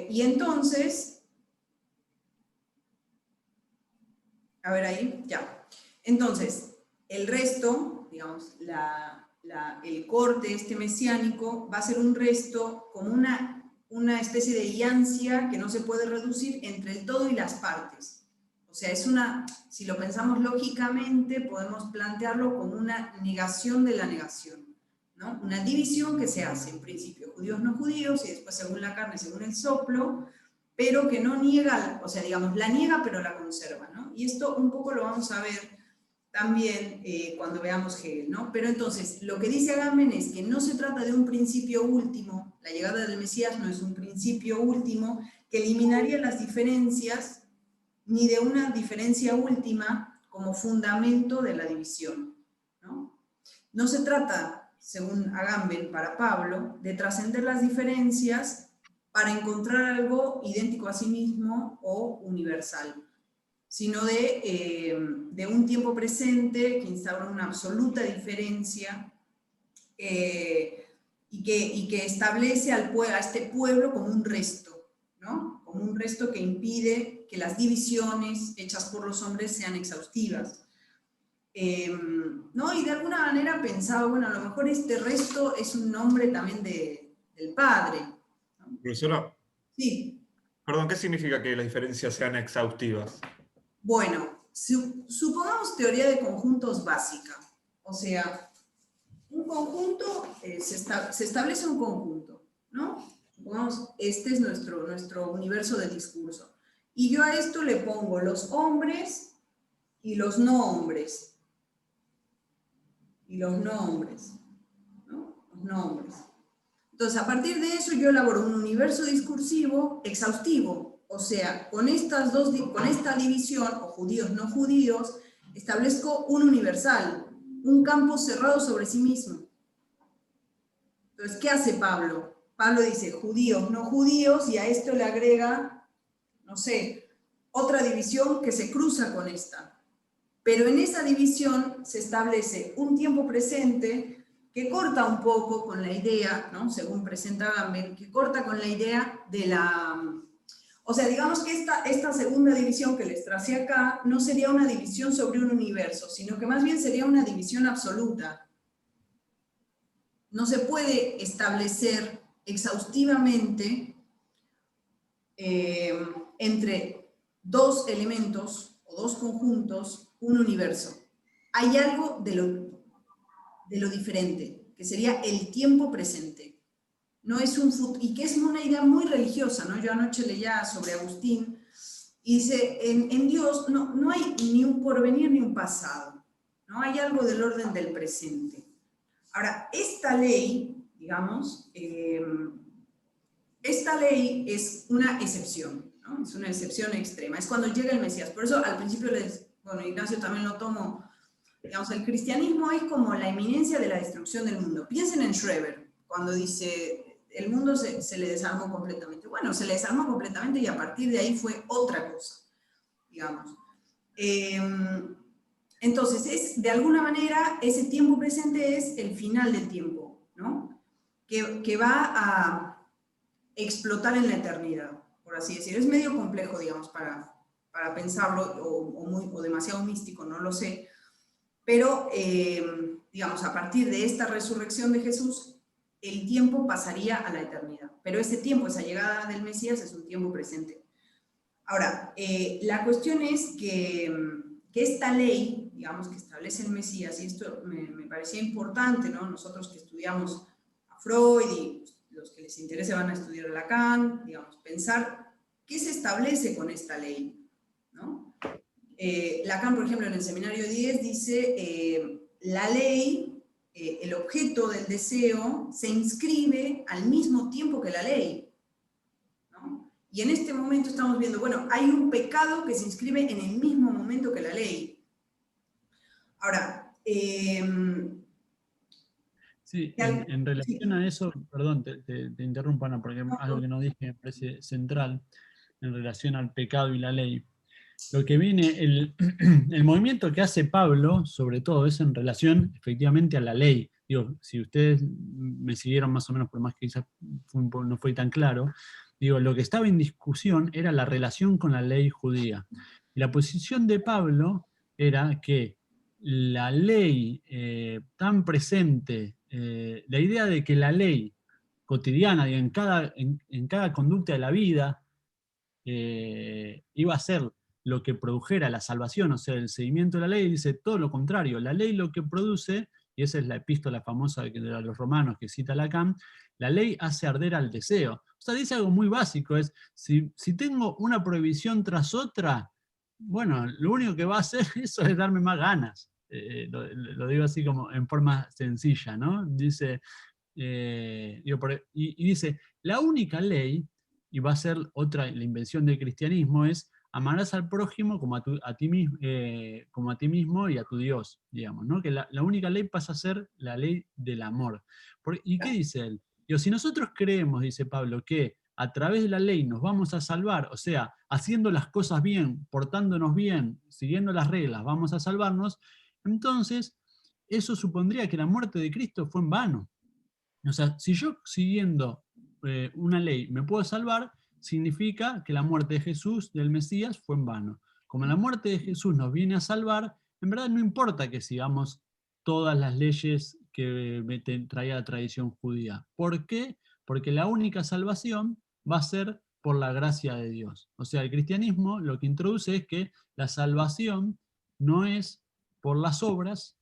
Y entonces, a ver ahí, ya. Entonces, el resto, digamos, el corte mesiánico va a ser un resto como una especie de hiancia que no se puede reducir entre el todo y las partes. O sea, si lo pensamos lógicamente, podemos plantearlo como una negación de la negación, ¿no? Una división que se hace, en principio, judíos no judíos, y después según la carne, según el soplo, pero que no niega, o sea, digamos, la niega pero la conserva, ¿no? Y esto un poco lo vamos a ver también cuando veamos Hegel, ¿no? Pero entonces, lo que dice Agamben es que no se trata de un principio último, la llegada del Mesías no es un principio último que eliminaría las diferencias, ni de una diferencia última como fundamento de la división, ¿no? No se trata, según Agamben, para Pablo, de trascender las diferencias para encontrar algo idéntico a sí mismo o universal, sino de un tiempo presente que instaura una absoluta diferencia y que establece a este pueblo como un resto, ¿no? Como un resto que impide que las divisiones hechas por los hombres sean exhaustivas. ¿No? Y de alguna manera pensaba, bueno, a lo mejor este resto es un nombre también del Padre, ¿no? Profesora, Sí. perdón, ¿qué significa que las diferencias sean exhaustivas? Bueno, supongamos teoría de conjuntos básica. O sea, un conjunto, se establece un conjunto, ¿no? Supongamos, este es nuestro universo de discurso. Y yo a esto le pongo los hombres y los no hombres. Y los no hombres, ¿no? Los no hombres. Entonces, a partir de eso, yo elaboro un universo discursivo exhaustivo. O sea, con esta división, o judíos, no judíos, establezco un universal, un campo cerrado sobre sí mismo. Entonces, ¿qué hace Pablo? Pablo dice judíos, no judíos, y a esto le agrega, no sé, otra división que se cruza con esta. Pero en esa división se establece un tiempo presente que corta un poco con la idea, ¿no? Según presenta Agamben, que corta con la idea de la... O sea, digamos que esta segunda división que les tracé acá no sería una división sobre un universo, sino que más bien sería una división absoluta. No se puede establecer exhaustivamente entre dos elementos o dos conjuntos un universo. Hay algo de lo diferente, que sería el tiempo presente. No es y que es una idea muy religiosa, ¿no? Yo anoche leía sobre Agustín y dice, en Dios no hay ni un porvenir ni un pasado, ¿no? Hay algo del orden del presente. Ahora, esta ley, digamos, esta ley es una excepción, ¿no? Es una excepción extrema, es cuando llega el Mesías. Por eso al principio bueno, Ignacio también lo tomó, digamos, el cristianismo es como la inminencia de la destrucción del mundo. Piensen en Schreber, cuando dice, el mundo se le desarmó completamente. Bueno, se le desarmó completamente y a partir de ahí fue otra cosa, digamos. Entonces, de alguna manera, ese tiempo presente es el final del tiempo, ¿no? Que va a explotar en la eternidad, por así decirlo. Es medio complejo, digamos, para pensarlo, o demasiado místico, no lo sé. Pero, digamos, a partir de esta resurrección de Jesús, el tiempo pasaría a la eternidad. Pero ese tiempo, esa llegada del Mesías, es un tiempo presente. Ahora, la cuestión es que esta ley, digamos, que establece el Mesías, y esto me parecía importante, ¿no? Nosotros que estudiamos a Freud y los que les interese van a estudiar a Lacan, digamos, pensar qué se establece con esta ley, ¿no? Lacan, por ejemplo, en el seminario 10 dice, la ley, el objeto del deseo, se inscribe al mismo tiempo que la ley, ¿no? Y en este momento estamos viendo, bueno, hay un pecado que se inscribe en el mismo momento que la ley. Ahora, sí, en relación a eso, perdón, te interrumpo, Ana, porque algo que no dije me parece central en relación al pecado y la ley. Lo que viene, el movimiento que hace Pablo, sobre todo, es en relación efectivamente a la ley. Digo, si ustedes me siguieron más o menos, por más que quizás no fue tan claro, Digo, lo que estaba en discusión era la relación con la ley judía. Y la posición de Pablo era que la ley tan presente, la idea de que la ley cotidiana y en cada conducta de la vida iba a ser lo que produjera la salvación, o sea, el seguimiento de la ley, dice todo lo contrario. La ley lo que produce, y esa es la epístola famosa de los romanos que cita Lacan, la ley hace arder al deseo. O sea, dice algo muy básico, es, si tengo una prohibición tras otra, bueno, lo único que va a hacer eso es darme más ganas. Lo digo así como en forma sencilla, ¿no? Dice, y dice, la única ley, y va a ser otra, la invención del cristianismo, es amarás al prójimo como a ti mismo y a tu Dios, digamos, ¿no? Que la única ley pasa a ser la ley del amor. ¿Y qué dice él? Digo, si nosotros creemos, dice Pablo, que a través de la ley nos vamos a salvar, o sea, haciendo las cosas bien, portándonos bien, siguiendo las reglas, vamos a salvarnos, entonces eso supondría que la muerte de Cristo fue en vano. O sea, si yo siguiendo una ley me puedo salvar, significa que la muerte de Jesús, del Mesías, fue en vano. Como la muerte de Jesús nos viene a salvar, en verdad no importa que sigamos todas las leyes que traía la tradición judía. ¿Por qué? Porque la única salvación va a ser por la gracia de Dios. O sea, el cristianismo lo que introduce es que la salvación no es por las obras,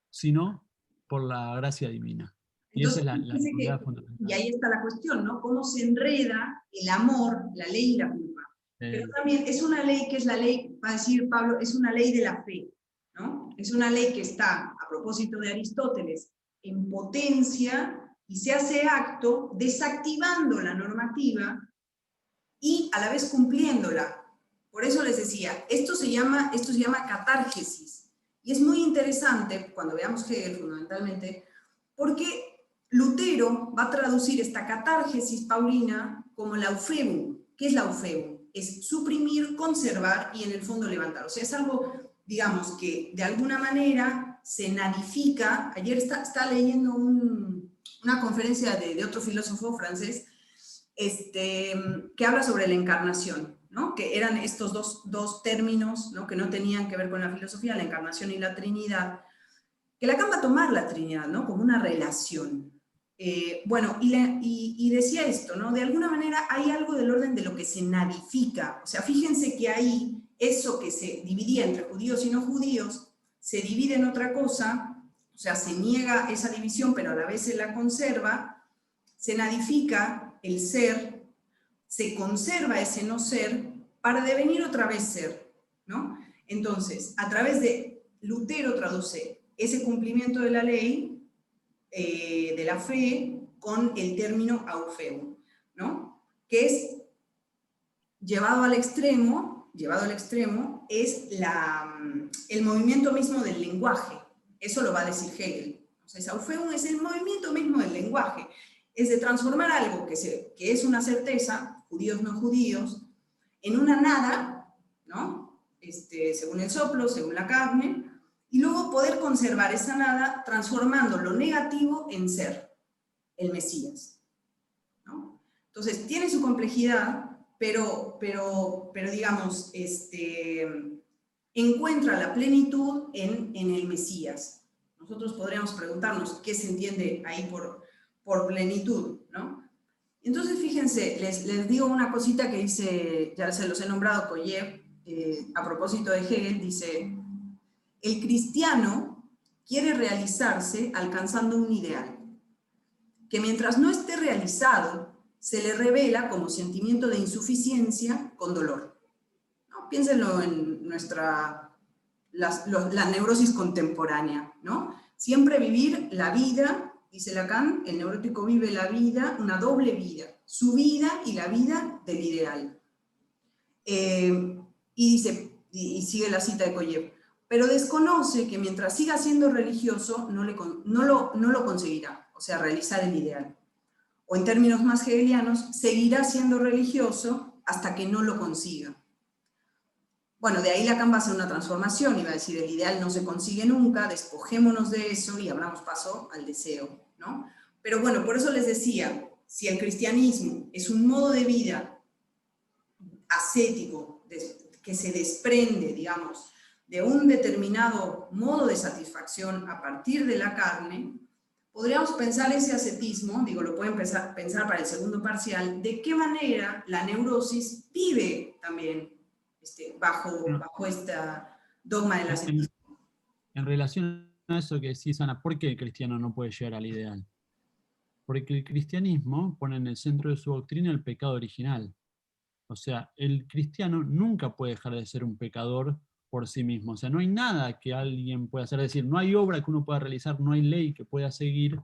sino por la gracia divina. Y Entonces, esa es la idea fundamental. y ahí está la cuestión, ¿no? Cómo se enreda el amor, la ley y la culpa. Pero también es una ley que es la ley, va a decir Pablo, es una ley de la fe, ¿no? Es una ley que está, a propósito de Aristóteles, en potencia y se hace acto desactivando la normativa y a la vez cumpliéndola. Por eso les decía, esto se llama catárgesis. Y es muy interesante, cuando veamos Hegel fundamentalmente, porque Lutero va a traducir esta catárgesis paulina como laufebum. ¿Qué es laufebum? Es suprimir, conservar y en el fondo levantar. O sea, es algo, digamos, que de alguna manera se nadifica. Ayer estaba leyendo una conferencia de otro filósofo francés que habla sobre la encarnación, ¿no? Que eran estos dos términos, ¿no? Que no tenían que ver con la filosofía, la encarnación y la Trinidad, que Lacan va a tomar la Trinidad, ¿no? Como una relación. Bueno, y decía esto, ¿no? De alguna manera hay algo del orden de lo que se nadifica. O sea, fíjense que ahí eso que se dividía entre judíos y no judíos, se divide en otra cosa, o sea, se niega esa división, pero a la vez se la conserva, se nadifica el ser, se conserva ese no ser para devenir otra vez ser, ¿no? Entonces, a través de Lutero traduce ese cumplimiento de la ley, de la fe, con el término aufeu, ¿no? Que es llevado al extremo, es el movimiento mismo del lenguaje. Eso lo va a decir Hegel. O sea, aufeu es el movimiento mismo del lenguaje. Es de transformar algo que es una certeza, judíos no judíos, en una nada, ¿no? Según el soplo, según la carne, y luego poder conservar esa nada transformando lo negativo en ser, el Mesías, ¿no? Entonces, tiene su complejidad, pero digamos, encuentra la plenitud en el Mesías. Nosotros podríamos preguntarnos qué se entiende ahí por plenitud, ¿no? Entonces, fíjense, les digo una cosita que dice, ya se los he nombrado, Koyev, a propósito de Hegel, dice: el cristiano quiere realizarse alcanzando un ideal, que mientras no esté realizado, se le revela como sentimiento de insuficiencia con dolor, ¿no? Piénsenlo en la neurosis contemporánea, ¿no? Siempre vivir la vida, dice Lacan, el neurótico vive la vida, una doble vida, su vida y la vida del ideal. Y dice, y sigue la cita de Koyev, pero desconoce que mientras siga siendo religioso no lo conseguirá, o sea, realizar el ideal. O en términos más hegelianos, seguirá siendo religioso hasta que no lo consiga. Bueno, de ahí Lacan va a hacer una transformación y va a decir: el ideal no se consigue nunca, despojémonos de eso y abramos paso al deseo, ¿no? Pero bueno, por eso les decía, si el cristianismo es un modo de vida ascético, que se desprende, digamos, de un determinado modo de satisfacción a partir de la carne, podríamos pensar ese ascetismo, digo, lo pueden pensar para el segundo parcial, de qué manera la neurosis vive también bajo este dogma del ascetismo. En relación a eso que decís, Ana, ¿por qué el cristiano no puede llegar al ideal? Porque el cristianismo pone en el centro de su doctrina el pecado original. O sea, el cristiano nunca puede dejar de ser un pecador por sí mismo. O sea, no hay nada que alguien pueda hacer. Es decir, no hay obra que uno pueda realizar, no hay ley que pueda seguir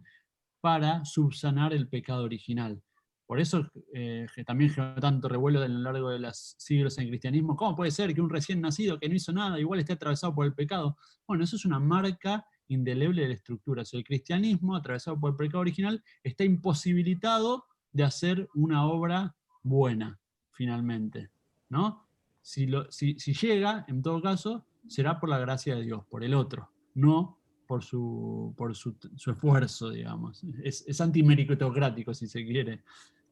para subsanar el pecado original. Por eso que también generó tanto revuelo a lo largo de los siglos en el cristianismo. ¿Cómo puede ser que un recién nacido que no hizo nada igual esté atravesado por el pecado? Bueno, eso es una marca indeleble de la estructura. O sea, el cristianismo, atravesado por el pecado original, está imposibilitado de hacer una obra buena, finalmente, ¿no? Si llega, en todo caso, será por la gracia de Dios, por el otro, no por su esfuerzo, digamos. Es antimeritocrático, si se quiere,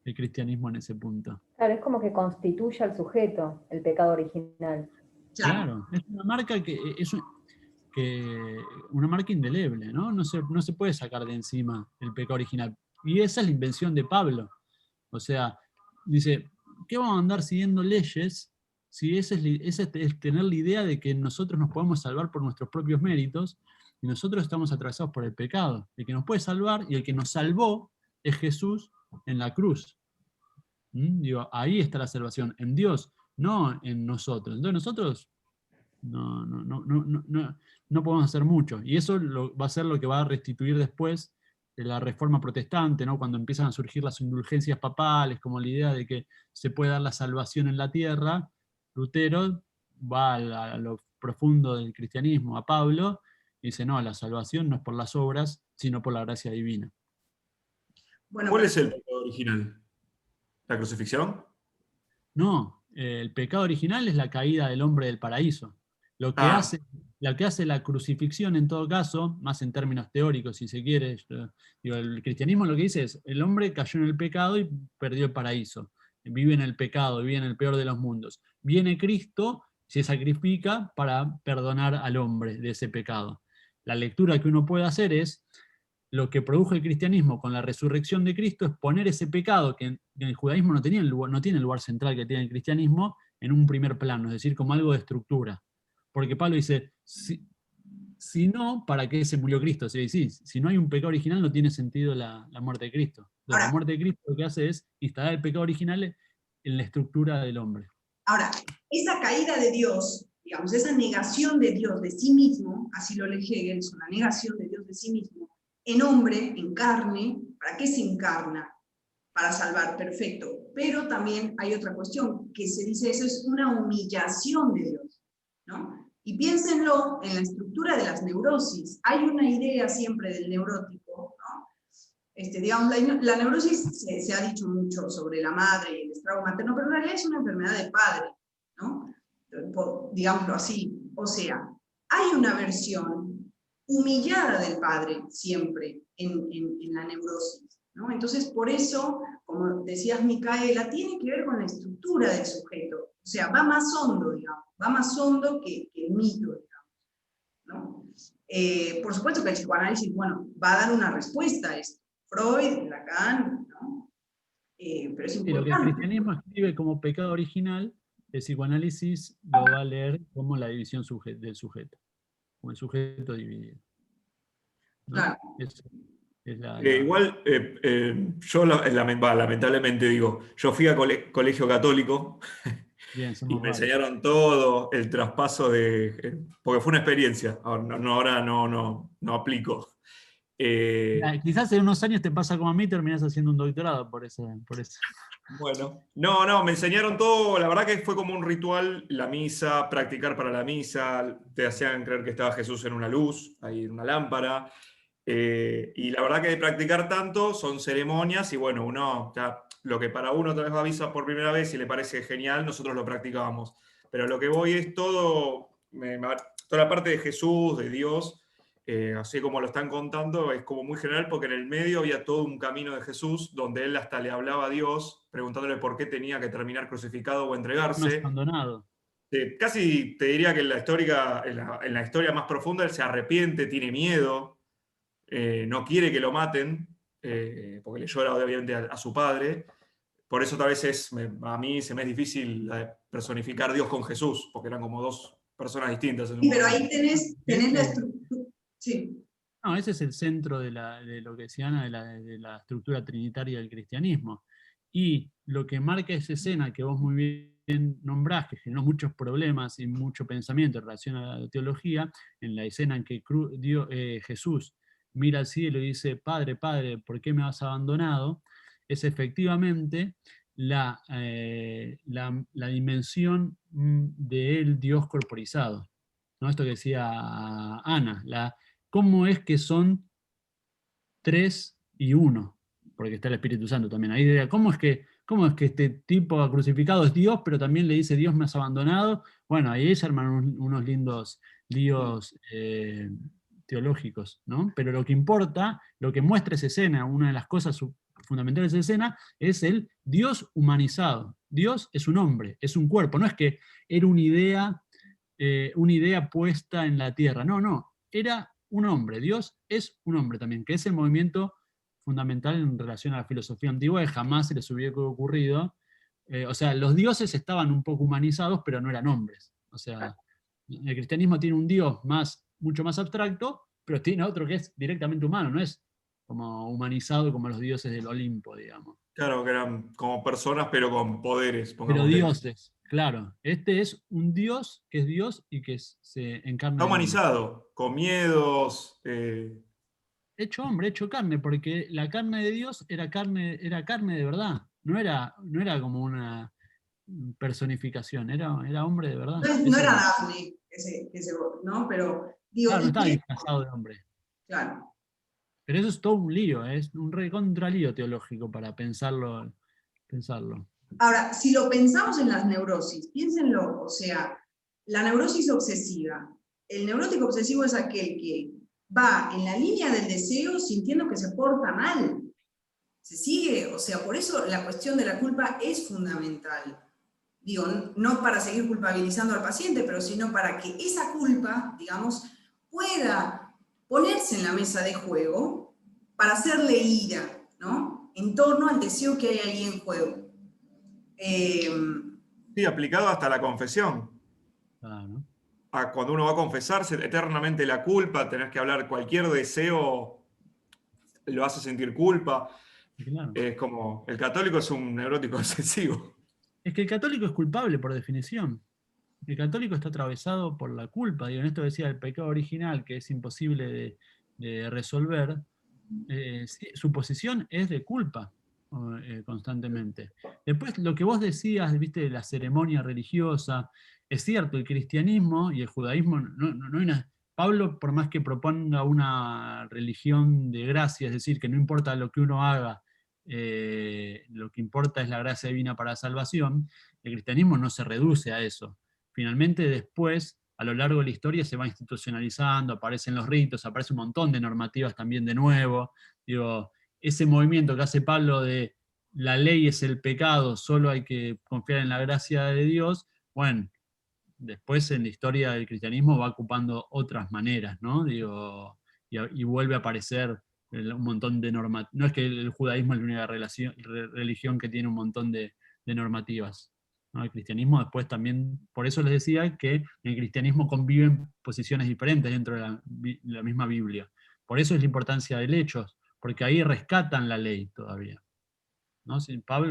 el cristianismo en ese punto. Claro, es como que constituye al sujeto el pecado original. Claro, es una marca una marca indeleble, ¿no? No se puede sacar de encima el pecado original. Y esa es la invención de Pablo. O sea, dice, ¿qué vamos a andar siguiendo leyes si ese es tener la idea de que nosotros nos podemos salvar por nuestros propios méritos y nosotros estamos atravesados por el pecado? El que nos puede salvar y el que nos salvó es Jesús en la cruz. Digo, ahí está la salvación, en Dios, no en nosotros. Entonces nosotros no podemos hacer mucho. Y eso va a ser lo que va a restituir después de la Reforma Protestante, ¿no? Cuando empiezan a surgir las indulgencias papales, como la idea de que se puede dar la salvación en la tierra. Lutero va a lo profundo del cristianismo, a Pablo, y dice, no, la salvación no es por las obras, sino por la gracia divina. Bueno, ¿cuál es el pecado original? ¿La crucifixión? No, el pecado original es la caída del hombre del paraíso. Lo que hace la crucifixión, en todo caso, más en términos teóricos, si se quiere, digo, el cristianismo lo que dice es, el hombre cayó en el pecado y perdió el paraíso. Vive en el pecado, vive en el peor de los mundos. Viene Cristo, se sacrifica para perdonar al hombre de ese pecado. La lectura que uno puede hacer es, lo que produjo el cristianismo con la resurrección de Cristo es poner ese pecado que en el judaísmo no tiene el lugar central que tiene el cristianismo en un primer plano, es decir, como algo de estructura. Porque Pablo dice, si no, ¿para qué se murió Cristo? Si no hay un pecado original, no tiene sentido la muerte de Cristo. Entonces, la muerte de Cristo lo que hace es instalar el pecado original en la estructura del hombre. Ahora, esa caída de Dios, digamos, esa negación de Dios de sí mismo, así lo lee Hegel, es una negación de Dios de sí mismo, en hombre, en carne. ¿Para qué se encarna? Para salvar, perfecto. Pero también hay otra cuestión, que se dice, eso es una humillación de Dios, ¿no? Y piénsenlo en la estructura de las neurosis. Hay una idea siempre del neurótico, ¿no? Digamos, la neurosis se ha dicho mucho sobre la madre y el estrago materno, pero en realidad es una enfermedad de padre, ¿no? Digámoslo así. O sea, hay una versión humillada del padre siempre en la neurosis, ¿no? Entonces, por eso, como decías, Micaela, tiene que ver con la estructura del sujeto. O sea, va más hondo, digamos, va más hondo que el mito, digamos, ¿no? Por supuesto que el psicoanálisis, bueno, va a dar una respuesta a esto. Freud, Lacan, ¿no? Pero es importante. Y lo que el cristianismo escribe como pecado original, el psicoanálisis lo va a leer como la división del sujeto, como el sujeto dividido, ¿no? Claro. Igual, yo lamentablemente digo, yo fui a colegio católico. Bien, y me enseñaron todo, el traspaso porque fue una experiencia, ahora no aplico. Quizás en unos años te pasa como a mí, terminás haciendo un doctorado por eso. Bueno, no, me enseñaron todo, la verdad que fue como un ritual, la misa, practicar para la misa, te hacían creer que estaba Jesús en una luz, ahí en una lámpara, y la verdad que de practicar tanto son ceremonias, y bueno, lo que para uno tal vez va a misa por primera vez y le parece genial, nosotros lo practicábamos. Pero lo que voy es toda la parte de Jesús, de Dios, así como lo están contando, es como muy general porque en el medio había todo un camino de Jesús donde él hasta le hablaba a Dios, preguntándole por qué tenía que terminar crucificado o No es entregarse. abandonado. Casi te diría que en la historia más profunda él se arrepiente, tiene miedo, no quiere que lo maten, porque le llora obviamente a su padre. Por eso tal vez a mí se me es difícil personificar a Dios con Jesús, porque eran como dos personas distintas. En un Sí, pero momento. ahí tenés la estructura. Sí. No, ese es el centro de lo que se llama de la estructura trinitaria del cristianismo. Y lo que marca esa escena que vos muy bien nombrás, que generó muchos problemas y mucho pensamiento en relación a la teología, en la escena en que Jesús mira al cielo y dice, Padre, Padre, ¿por qué me has abandonado? Es efectivamente la dimensión de el Dios corporizado, ¿no? Esto que decía Ana, cómo es que son 3 y 1, porque está el Espíritu Santo también. Ahí, ¿cómo es que este tipo crucificado es Dios, pero también le dice Dios me has abandonado? Bueno, ahí se arman unos lindos líos teológicos, ¿no? Pero lo que importa, lo que muestra esa escena, una de las cosas fundamentales de esa escena, es el Dios humanizado. Dios es un hombre, es un cuerpo, no es que era una idea puesta en la tierra, no, era un hombre, Dios es un hombre también, que es el movimiento fundamental en relación a la filosofía antigua, que jamás se les hubiera ocurrido. O sea, los dioses estaban un poco humanizados, pero no eran hombres. O sea, el cristianismo tiene un Dios mucho más abstracto, pero tiene otro que es directamente humano, no es como humanizado como los dioses del Olimpo, digamos. Claro, que eran como personas, pero con poderes, Pero pongámosle. dioses, claro. Este es un Dios que es Dios y que se encarna. Está en hombre. humanizado, con miedos. Hecho hombre, hecho carne, porque la carne de Dios era carne de verdad. No era como una personificación, era hombre de verdad. No era Daphne, ¿no? Pero digo, Claro, no estaba disfrazado de hombre. claro. Pero eso es todo un lío, es un recontralío teológico para pensarlo. Ahora, si lo pensamos en las neurosis, piénsenlo, o sea, la neurosis obsesiva. El neurótico obsesivo es aquel que va en la línea del deseo sintiendo que se porta mal. Se sigue, o sea, por eso la cuestión de la culpa es fundamental. Digo, no para seguir culpabilizando al paciente, pero sino para que esa culpa, digamos, pueda ponerse en la mesa de juego para hacerle ira, ¿no? En torno al deseo que hay ahí en juego. Sí, aplicado hasta la confesión. Claro. Cuando uno va a confesarse eternamente la culpa, tenés que hablar cualquier deseo, lo hace sentir culpa. Claro. Es como, el católico es un neurótico excesivo. Es que el católico es culpable por definición. El católico está atravesado por la culpa. Digo, en esto decía el pecado original, que es imposible de resolver. Sí, su posición es de culpa constantemente. Después, lo que vos decías, viste, de la ceremonia religiosa, es cierto, el cristianismo y el judaísmo, no hay una... Pablo, por más que proponga una religión de gracia, es decir, que no importa lo que uno haga, lo que importa es la gracia divina para la salvación, el cristianismo no se reduce a eso. Finalmente, después, a lo largo de la historia, se va institucionalizando, aparecen los ritos, aparece un montón de normativas también de nuevo. Digo, ese movimiento que hace Pablo de la ley es el pecado, solo hay que confiar en la gracia de Dios, bueno, después en la historia del cristianismo va ocupando otras maneras, ¿no? Digo, y vuelve a aparecer un montón de normativas. No es que el judaísmo es la única religión que tiene un montón de normativas, ¿no? El cristianismo después también, por eso les decía que en el cristianismo conviven posiciones diferentes dentro de la misma Biblia. Por eso es la importancia del Hechos, porque ahí rescatan la ley todavía, ¿no?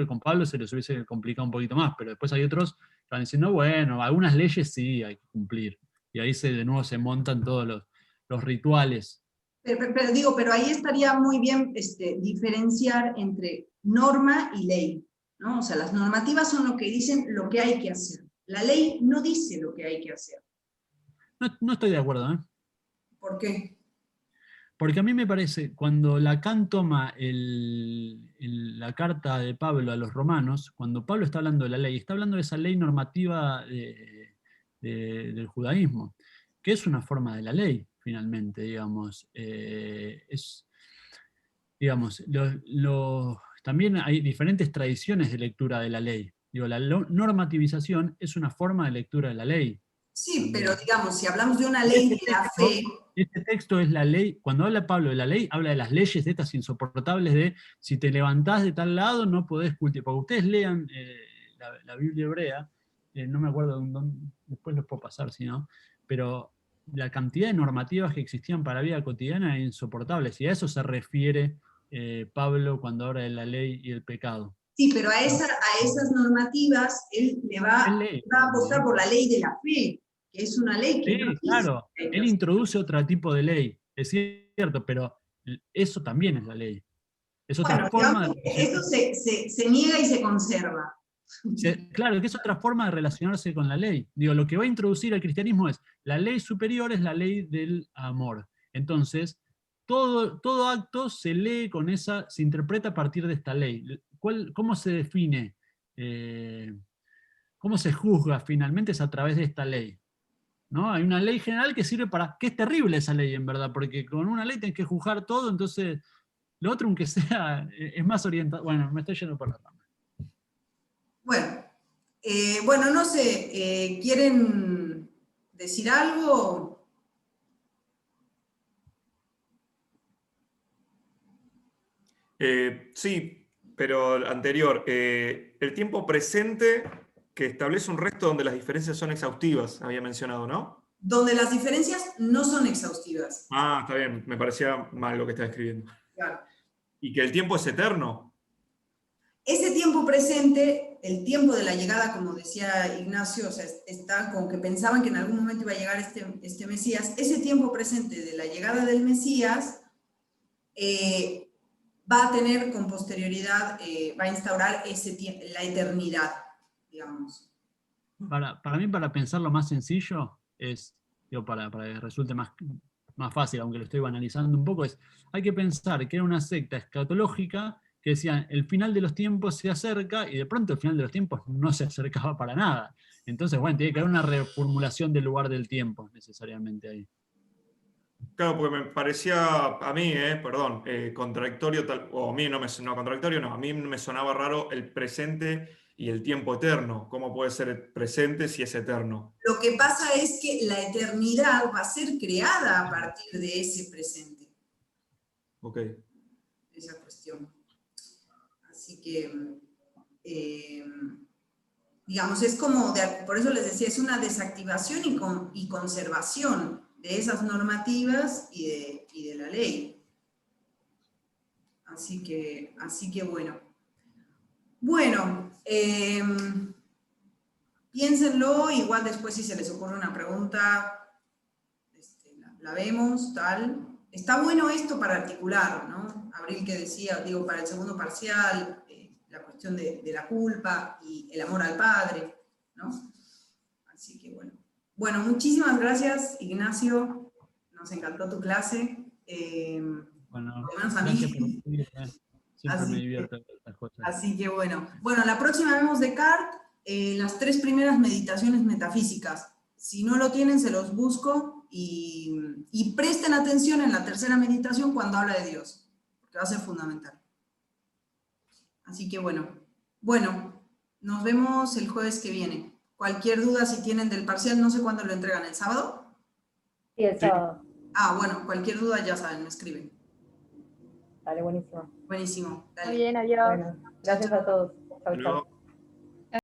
Con Pablo se les hubiese complicado un poquito más, pero después hay otros que van diciendo, bueno, algunas leyes sí hay que cumplir. Y ahí de nuevo se montan todos los rituales. Pero ahí estaría muy bien diferenciar entre norma y ley, ¿no? O sea, las normativas son lo que dicen lo que hay que hacer. La ley no dice lo que hay que hacer. No estoy de acuerdo, ¿eh? ¿Por qué? Porque a mí me parece, cuando Lacan toma la carta de Pablo a los romanos, cuando Pablo está hablando de la ley, está hablando de esa ley normativa del judaísmo, que es una forma de la ley, finalmente, digamos. Digamos, también hay diferentes tradiciones de lectura de la ley. Digo, la normativización es una forma de lectura de la ley. Sí, también. pero digamos, si hablamos de una ley de la fe... Este texto es la ley, cuando habla Pablo de la ley, habla de las leyes de estas insoportables de si te levantás de tal lado no podés cultivar. Porque ustedes lean la Biblia hebrea, no me acuerdo dónde, después los puedo pasar si no, pero la cantidad de normativas que existían para la vida cotidiana era insoportables, y a eso se refiere Pablo cuando habla de la ley y el pecado. Sí, pero a esas normativas él le va a apostar por la ley de la fe, que es una ley que sí, no claro, él introduce otro tipo de ley, es cierto, pero eso también es la ley. Es otra forma de... Eso se niega y se conserva. Claro, que es otra forma de relacionarse con la ley. Digo, lo que va a introducir el cristianismo es, la ley superior es la ley del amor. Entonces, todo acto se lee con esa, se interpreta a partir de esta ley. ¿Cómo se define? ¿Cómo se juzga finalmente? Es a través de esta ley. ¿No? Hay una ley general que sirve para... que es terrible esa ley, en verdad, porque con una ley tenés que juzgar todo, entonces lo otro, aunque sea, es más orientado. Bueno, me estoy yendo por la rama. Bueno, no sé, ¿quieren decir algo? Sí, pero anterior. El tiempo presente que establece un resto donde las diferencias son exhaustivas, había mencionado, ¿no? Donde las diferencias no son exhaustivas. Ah, está bien, me parecía mal lo que estaba escribiendo. Claro. Y que el tiempo es eterno. Ese tiempo presente, el tiempo de la llegada, como decía Ignacio, o sea, está como que pensaban que en algún momento iba a llegar este Mesías. Ese tiempo presente de la llegada del Mesías va a tener con posterioridad, va a instaurar la eternidad, digamos. Para mí, para pensarlo más sencillo, es, digo, para que resulte más fácil, aunque lo estoy banalizando un poco, hay que pensar que era una secta escatológica que decían, el final de los tiempos se acerca, y de pronto el final de los tiempos no se acercaba para nada. Entonces, bueno, tiene que haber una reformulación del lugar del tiempo, necesariamente ahí. Claro, porque me parecía a mí, perdón, contradictorio, o a mí no contradictorio, no, a mí me sonaba raro el presente y el tiempo eterno. ¿Cómo puede ser presente si es eterno? Lo que pasa es que la eternidad va a ser creada a partir de ese presente. Ok. Esa cuestión. Así que, digamos, es como, por eso les decía, es una desactivación y conservación de esas normativas y de la ley. Así que bueno. Bueno, piénsenlo, igual después si se les ocurre una pregunta, la vemos, tal. Está bueno esto para articular, ¿no? Abril que decía, digo, para el segundo parcial, la cuestión de la culpa y el amor al padre, ¿no? Así que bueno. Bueno, muchísimas gracias, Ignacio. Nos encantó tu clase. Bueno, por lo menos a gracias mí. por venir. Siempre me divierto estas cosas. Así que bueno. Bueno, la próxima vemos Descartes, las 3 primeras meditaciones metafísicas. Si no lo tienen, se los busco y presten atención en la tercera meditación cuando habla de Dios, porque va a ser fundamental. Así que bueno, nos vemos el jueves que viene. Cualquier duda si tienen del parcial, no sé cuándo lo entregan, ¿el sábado? Sí, el sábado. Ah, bueno, cualquier duda ya saben, me escriben. Dale, buenísimo. Buenísimo, dale. Muy bien, adiós. Bueno, gracias a todos. Chau, chau.